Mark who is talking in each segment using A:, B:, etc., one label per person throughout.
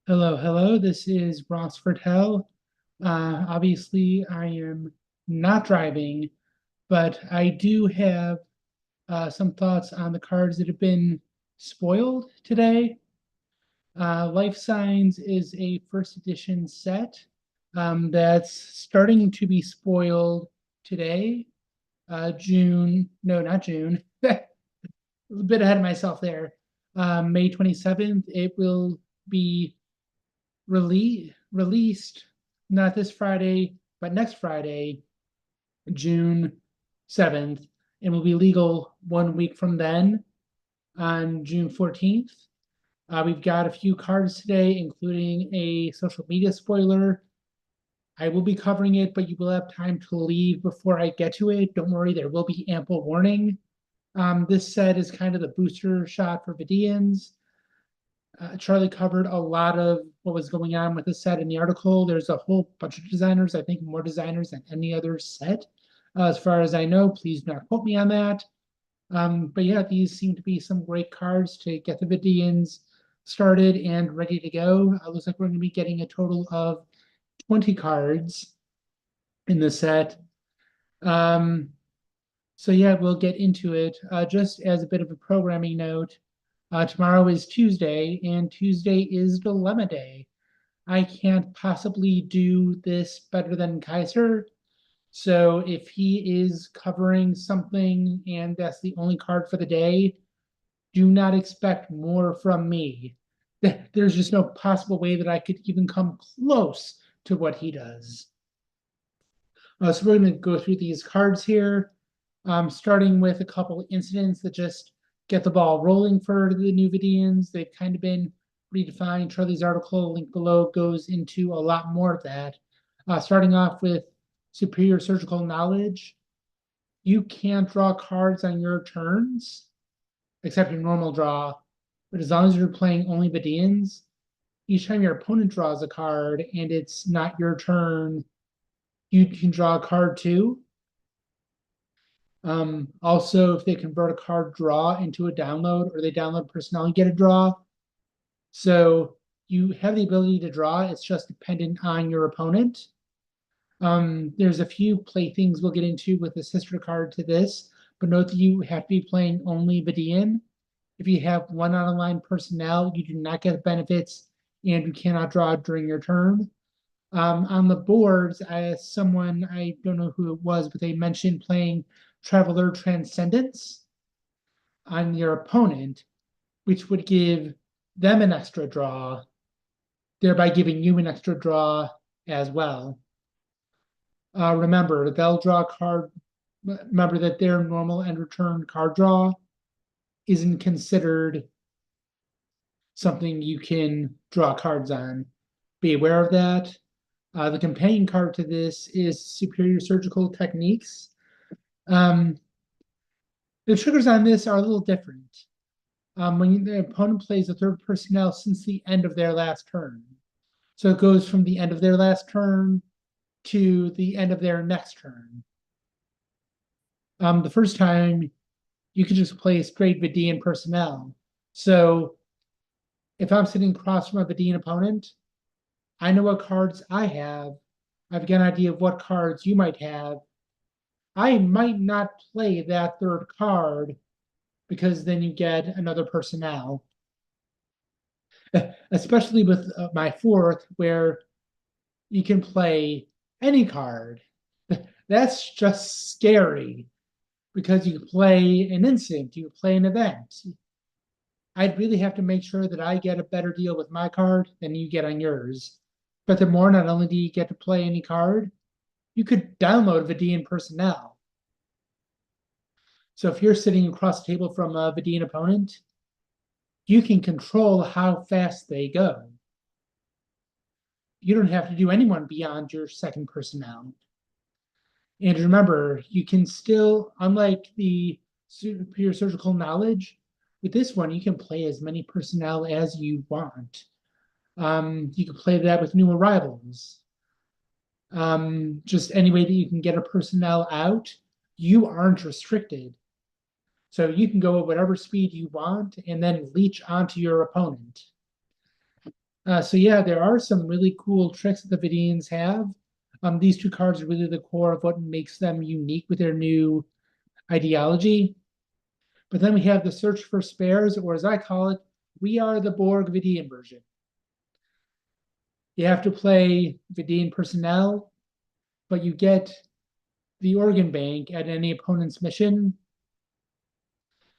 A: Hello, hello. This is Ross Fertel. Obviously, I am not driving, but I do have some thoughts on the cards that have been spoiled today. Lifesigns is a first edition set that's starting to be spoiled today. June, no, not June. A bit ahead of myself there. May 27th, it will be released not this Friday, but next Friday, June 7th, and will be legal 1 week from then on June 14th. We've got a few cards today, including a social media spoiler. I will be covering it, but you will have time to leave before I get to it. Don't worry, there will be ample warning. This set is kind of the booster shot for Vidiians. Charlie covered a lot of what was going on with the set in the article. There's a whole bunch of designers, I think more designers than any other set. As far as I know, please do not quote me on that. But yeah, these seem to be some great cards to get the Vidiians started and ready to go. Looks like we're going to be getting a total of 20 cards in the set. Um, so yeah, we'll get into it. Just as a bit of a programming note, tomorrow is Tuesday, and Tuesday is Dilemma Day. I can't possibly do this better than Kaiser. So if he is covering something and that's the only card for the day, do not expect more from me. There's just no possible way that I could even come close to what he does. So we're going to go through these cards here, starting with a couple incidents that just get the ball rolling for the new Vidiians. They've kind of been redefined. Charlie's article, link below, goes into a lot more of that. Starting off with superior surgical knowledge. You can't draw cards on your turns, except your normal draw. But as long as you're playing only Vidiians, each time your opponent draws a card and it's not your turn, you can draw a card too. Also, if they convert a card draw into a download or they download personnel, you get a draw. So you have the ability to draw. It's just dependent on your opponent. There's a few playthings we'll get into with the sister card to this, but note that you have to be playing only Vidiian. If you have one on a line personnel, you do not get benefits and you cannot draw during your turn. On the boards, someone, I don't know who it was, but they mentioned playing Traveler Transcendence on your opponent, which would give them an extra draw, thereby giving you an extra draw as well. Remember, they'll draw a card. Remember that their normal end return card draw isn't considered something you can draw cards on. Be aware of that. The companion card to this is Superior Surgical Techniques. Um, the triggers on this are a little different. When the opponent plays a third personnel since the end of their last turn. So it goes from the end of their last turn to the end of their next turn. The first time you could just play straight Vidiian personnel. So if I'm sitting across from a Vidiian opponent, I know what cards I have. I've got an idea of what cards you might have. I might not play that third card because then you get another personnel, especially with my fourth, where you can play any card. That's just scary because you can play an instant, you can play an event. I'd really have to make sure that I get a better deal with my card than you get on yours. But the more, not only do you get to play any card, you could download Vidiian personnel. So if you're sitting across the table from a Vidiian opponent, you can control how fast they go. You don't have to do anyone beyond your second personnel. And remember, you can still, unlike the superior surgical knowledge, with this one, you can play as many personnel as you want. You can play that with new arrivals. Just any way that you can get a personnel out, you aren't restricted. So you can go at whatever speed you want and then leech onto your opponent. So yeah, there are some really cool tricks that the Vidiians have. These two cards are really the core of what makes them unique with their new ideology. But then we have the Search for Spares, or as I call it, we are the Borg Vidiian version. You have to play Vidiian personnel, but you get the organ bank at any opponent's mission.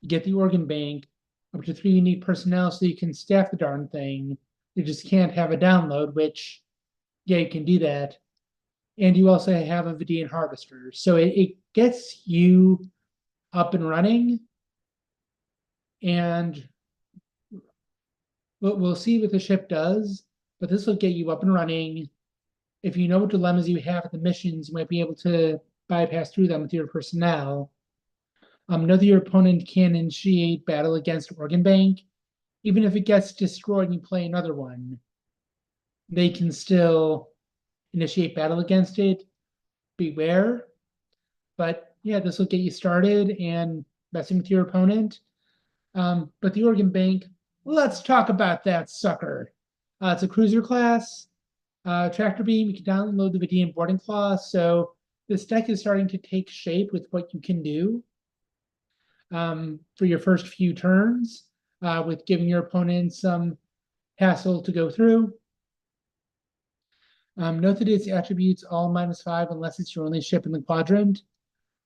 A: You get the organ bank up to 3 unique personnel so you can staff the darn thing. You just can't have a download, which, yeah, you can do that. And you also have a Vidiian harvester. So it gets you up and running. And we'll see what the ship does, but this will get you up and running. If you know what dilemmas you have at the missions, you might be able to bypass through them with your personnel. Know that your opponent can initiate battle against Organ Bank. Even if it gets destroyed and you play another one, they can still initiate battle against it. Beware. But yeah, this will get you started and messing with your opponent. But the Organ Bank, let's talk about that sucker. It's a cruiser class. Tractor beam, you can download the Vidiian boarding class. So this deck is starting to take shape with what you can do for your first few turns, with giving your opponent some hassle to go through. Note that its attributes all -5 unless it's your only ship in the quadrant.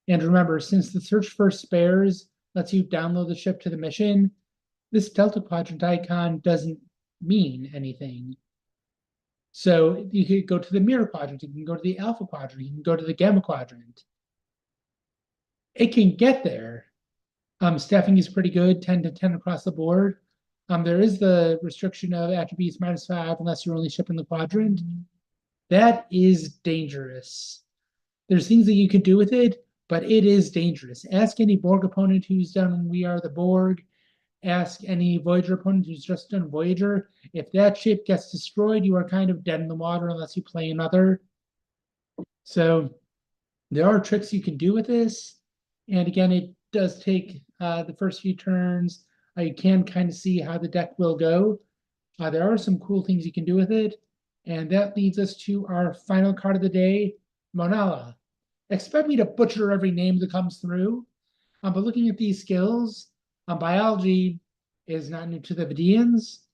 A: And remember, since the Search for Spares lets you download the ship to the mission, this Delta Quadrant icon doesn't mean anything. So you could go to the Mirror Quadrant, you can go to the Alpha Quadrant, you can go to the Gamma Quadrant. It can get there. Staffing is pretty good, 10 to 10 across the board. There is the restriction of attributes -5 unless you're only shipping the quadrant. That is dangerous. There's things that you can do with it, but it is dangerous. Ask any Borg opponent who's done We Are the Borg. Ask any Voyager opponent who's just done Voyager. If that ship gets destroyed, you are kind of dead in the water unless you play another. So there are tricks you can do with this. And again, it does take the first few turns. You can kind of see how the deck will go. There are some cool things you can do with it. And that leads us to our final card of the day, Monala. Expect me to butcher every name that comes through. But looking at these skills, biology is not new to the Vidiians.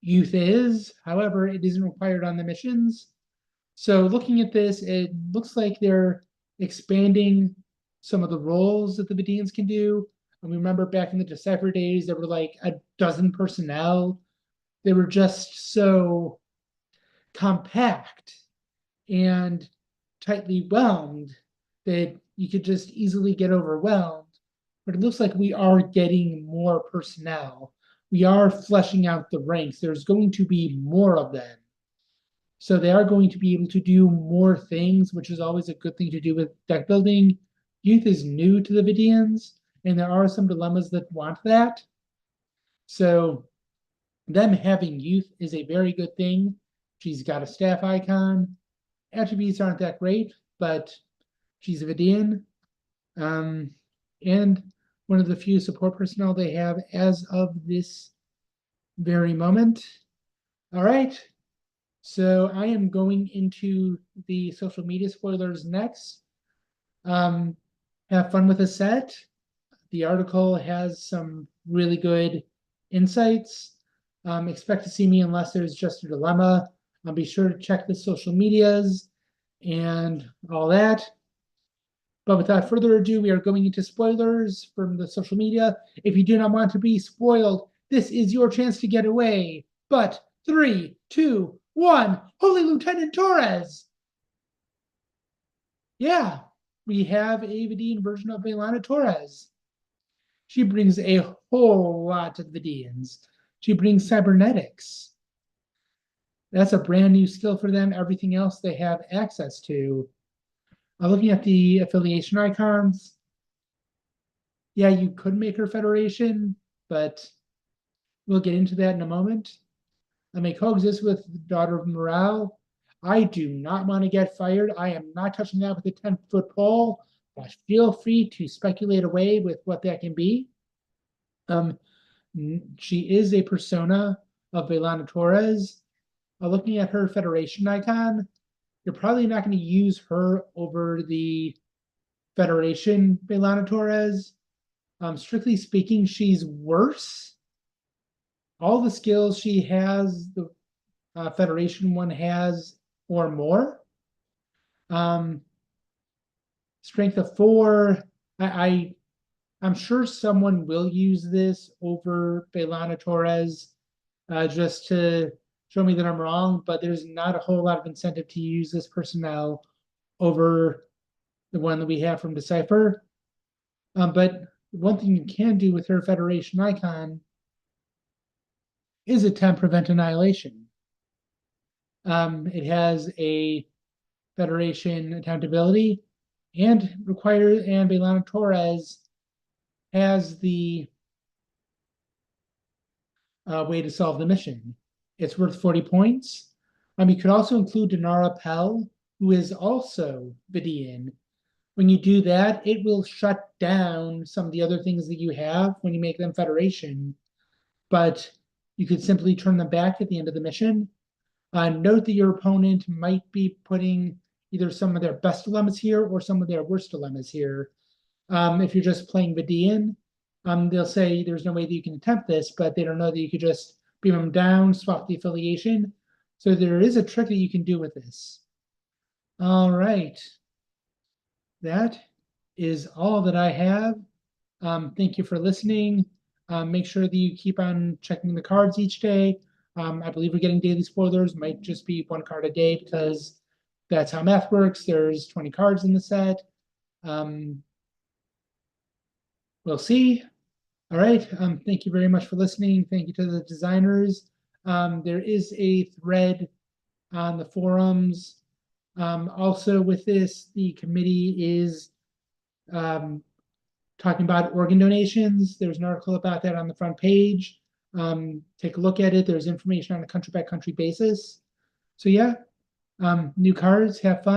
A: Youth is, however, it isn't required on the missions. So looking at this, it looks like they're expanding some of the roles that the Vidiians can do. And we remember back in the Decipher days, there were like a dozen personnel. They were just so compact and tightly whelmed that you could just easily get overwhelmed. But it looks like we are getting more personnel. We are fleshing out the ranks. There's going to be more of them. So they are going to be able to do more things, which is always a good thing to do with deck building. Youth is new to the Vidiians, and there are some dilemmas that want that. So them having youth is a very good thing. She's got a staff icon. Attributes aren't that great, but she's a Vidiian. And one of the few support personnel they have as of this very moment. All right. So I am going into the social media spoilers next. Have fun with the set. The article has some really good insights. Expect to see me unless there's just a dilemma. Be sure to check the social medias and all that. But without further ado, we are going into spoilers from the social media. If you do not want to be spoiled, this is your chance to get away. But 3, 2, 1, Holy Lieutenant Torres! Yeah, we have a Vidiian version of Vaylana Torres. She brings a whole lot to the Vidiians. She brings cybernetics. That's a brand new skill for them. Everything else they have access to. Looking at the affiliation icons, yeah, you could make her Federation, but we'll get into that in a moment. I may coexist with Daughter of Morale. I do not want to get fired. I am not touching that with a 10-foot pole, but feel free to speculate away with what that can be. She is a persona of Vaylana Torres. looking at her Federation icon, you're probably not going to use her over the Federation Bailana Torres. Strictly speaking, she's worse. All the skills she has, the Federation one has, or more. Strength of 4. I'm sure someone will use this over Bailana Torres just to show me that I'm wrong, but there's not a whole lot of incentive to use this personnel over the one that we have from Decipher. But one thing you can do with her Federation icon is attempt prevent annihilation. It has a Federation attempt ability and Bailana Torres has the way to solve the mission. It's worth 40 points. You could also include Dinara Pell, who is also Vidiian. When you do that, it will shut down some of the other things that you have when you make them Federation, but you could simply turn them back at the end of the mission. Note that your opponent might be putting either some of their best dilemmas here or some of their worst dilemmas here. If you're just playing Vidiian, they'll say there's no way that you can attempt this, but they don't know that you could just beam them down, swap the affiliation. So there is a trick that you can do with this. All right. That is all that I have. Thank you for listening. Make sure that you keep on checking the cards each day. I believe we're getting daily spoilers. Might just be 1 card a day because that's how math works. There's 20 cards in the set. We'll see. All right. Thank you very much for listening. Thank you to the designers. There is a thread on the forums. Also with this, the committee is talking about organ donations. There's an article about that on the front page. Take a look at it. There's information on a country by country basis. So yeah, new cards, have fun.